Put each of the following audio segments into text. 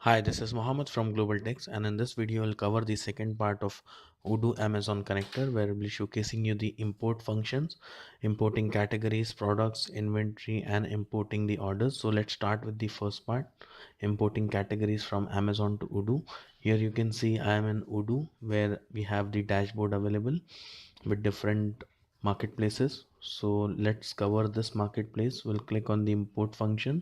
Hi, this is Mohammed from Global Techs, and in this video, I'll cover the second part of Odoo Amazon connector, where I'll be showcasing you the import functions, importing categories, products, inventory, and importing the orders. So let's start with the first part, importing categories from Amazon to Odoo. Here you can see I am in Odoo, where we have the dashboard available with different marketplaces. So let's cover this marketplace. We'll click on the import function,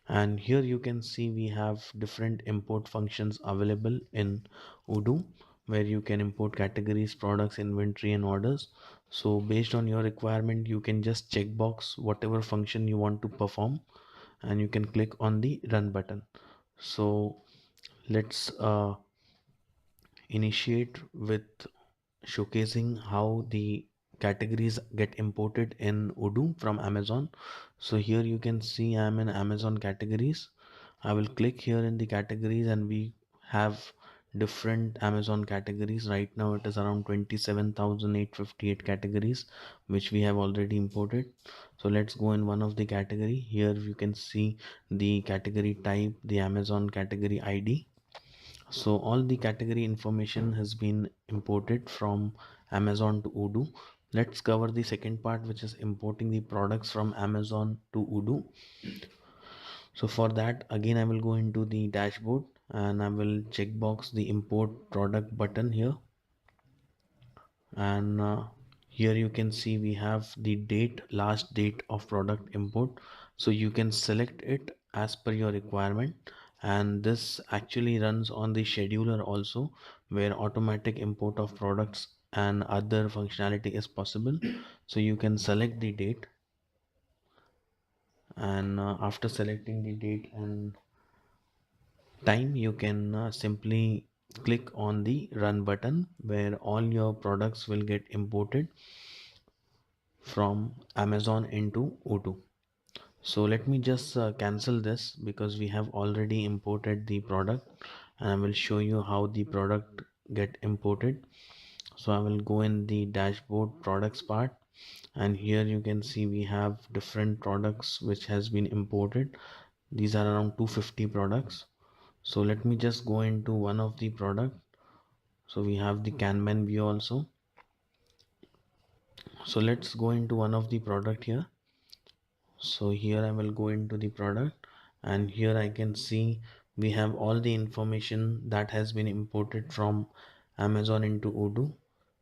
and here you can see we have different import functions available in Odoo, where you can import categories, products, inventory, and orders. So based on your requirement, you can just checkbox whatever function you want to perform, and you can click on the run button. So let's initiate with showcasing how the categories get imported in Odoo from Amazon. So here you can see I'm in Amazon categories. I will click here in the categories, and we have different Amazon categories. Right now it is around 27,858 categories which we have already imported. So let's go in one of the category. Here you can see the category type, the Amazon category ID. So all the category information has been imported from Amazon to Odoo. Let's cover the second part, which is importing the products from Amazon to Odoo. So for that, again, I will go into the dashboard, and I will checkbox the import product button here. And here you can see we have the date, last date of product import. So you can select it as per your requirement, and this actually runs on the scheduler also, where automatic import of products and other functionality is possible. So you can select the date, and after selecting the date and time, you can simply click on the run button, where all your products will get imported from Amazon into Odoo. So let me just cancel this, because we have already imported the product, and I will show you how the product get imported. So I will go in the dashboard products part, and here you can see we have different products which has been imported. These are around 250 products. So let me just go into one of the product. So we have the Kanban view also. So let's go into one of the product here. So here I will go into the product, and here I can see we have all the information that has been imported from Amazon into Odoo: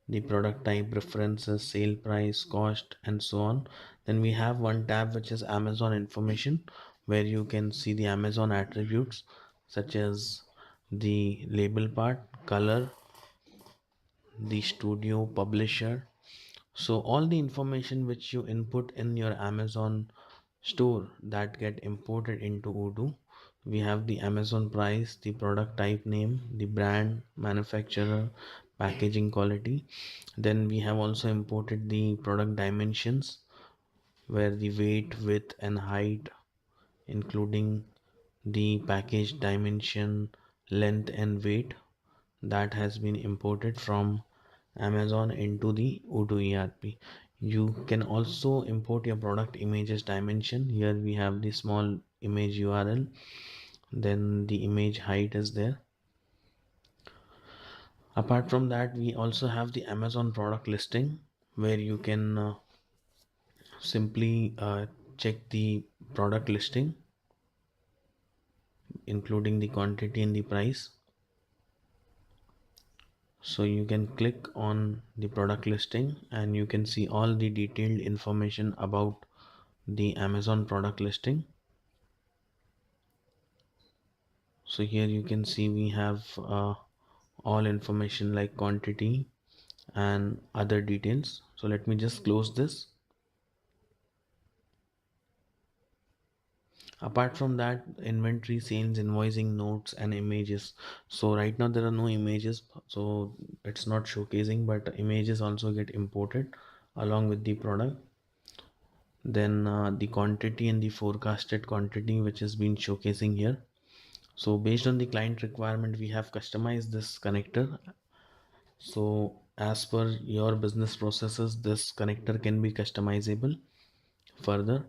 the product type, references, sale price, cost, and so on. Then we have one tab which is Amazon information, where you can see the Amazon attributes such as the label part, color, the studio, publisher. So all the information which you input in your Amazon store that get imported into Odoo. We have the Amazon price, the product type name, the brand, manufacturer, packaging quality. Then we have also imported the product dimensions, where the weight, width, and height, including the package dimension, length, and weight, that has been imported from Amazon into the Odoo ERP. You can also import your product images dimension. Here we have the small image URL, then the image height is there. Apart from that, we also have the Amazon product listing, where you can simply check the product listing, including the quantity and the price. So you can click on the product listing, and you can see all the detailed information about the Amazon product listing. So here you can see we have all information like quantity and other details. So let me just close this. Apart from that, inventory, sales, invoicing, notes, and images. So right now there are no images, so it's not showcasing, but images also get imported along with the product. Then the quantity and the forecasted quantity, which has been showcasing here. So based on the client requirement, we have customized this connector. So as per your business processes, this connector can be customizable further.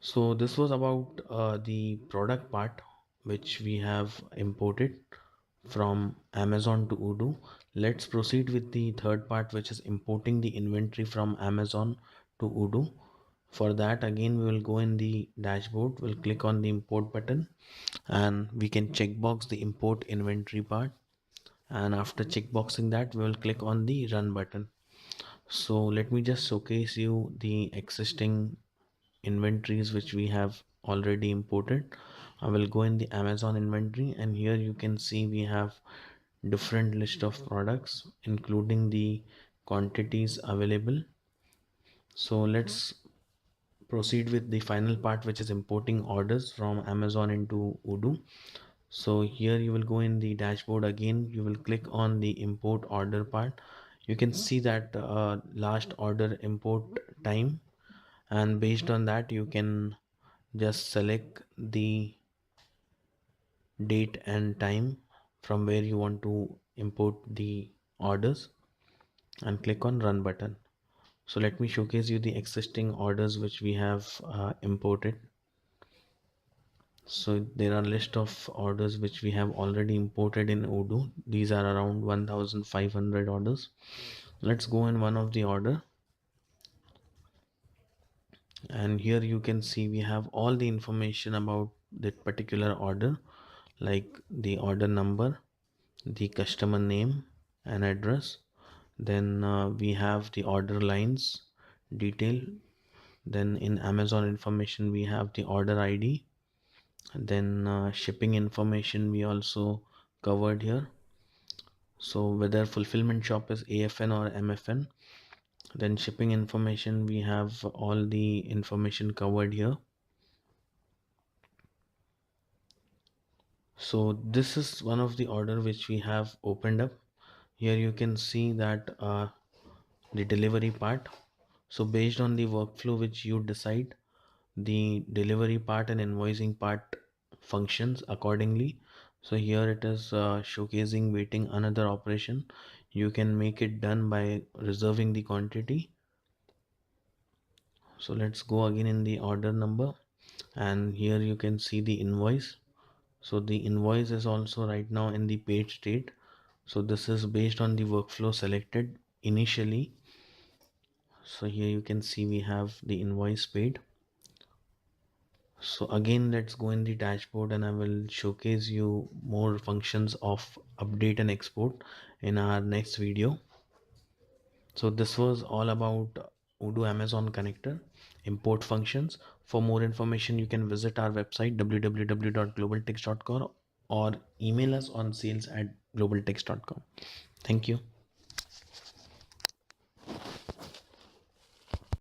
So this was about the product part which we have imported from Amazon to Odoo. Let's proceed with the third part, which is importing the inventory from Amazon to Odoo. For that, again, we will go in the dashboard. We'll click on the import button and we can checkbox the import inventory part. And after checkboxing that, we will click on the run button. So let me just showcase you the existing inventories which we have already imported. I will go in the Amazon inventory, and here you can see we have different list of products including the quantities available. So let's proceed with the final part, which is importing orders from Amazon into Odoo. So here you will go in the dashboard. Again, you will click on the import order part. You can see that last order import time, and based on that you can just select the date and time from where you want to import the orders and click on run button. So let me showcase you the existing orders which we have imported. So there are list of orders which we have already imported in Odoo. These are around 1500 orders. Let's go in one of the order, and here you can see we have all the information about that particular order, like the order number, the customer name and address. Then we have the order lines detail. Then in Amazon information we have the order ID. Then shipping information we also covered here. So whether fulfillment shop is AFN or MFN. Then shipping information, we have all the information covered here. So this is one of the order which we have opened up. Here you can see that the delivery part. So based on the workflow which you decide, the delivery part and invoicing part functions accordingly. So here it is showcasing waiting another operation. You can make it done by reserving the quantity. So let's go again in the order number, and here you can see the invoice. So the invoice is also right now in the paid state. So this is based on the workflow selected initially. So here you can see we have the invoice paid. So again, let's go in the dashboard and I will showcase you more functions of update and export in our next video. So this was all about Odoo Amazon connector import functions. For more information, you can visit our website www.globaltext.com or email us on sales@globaltext.com. Thank you.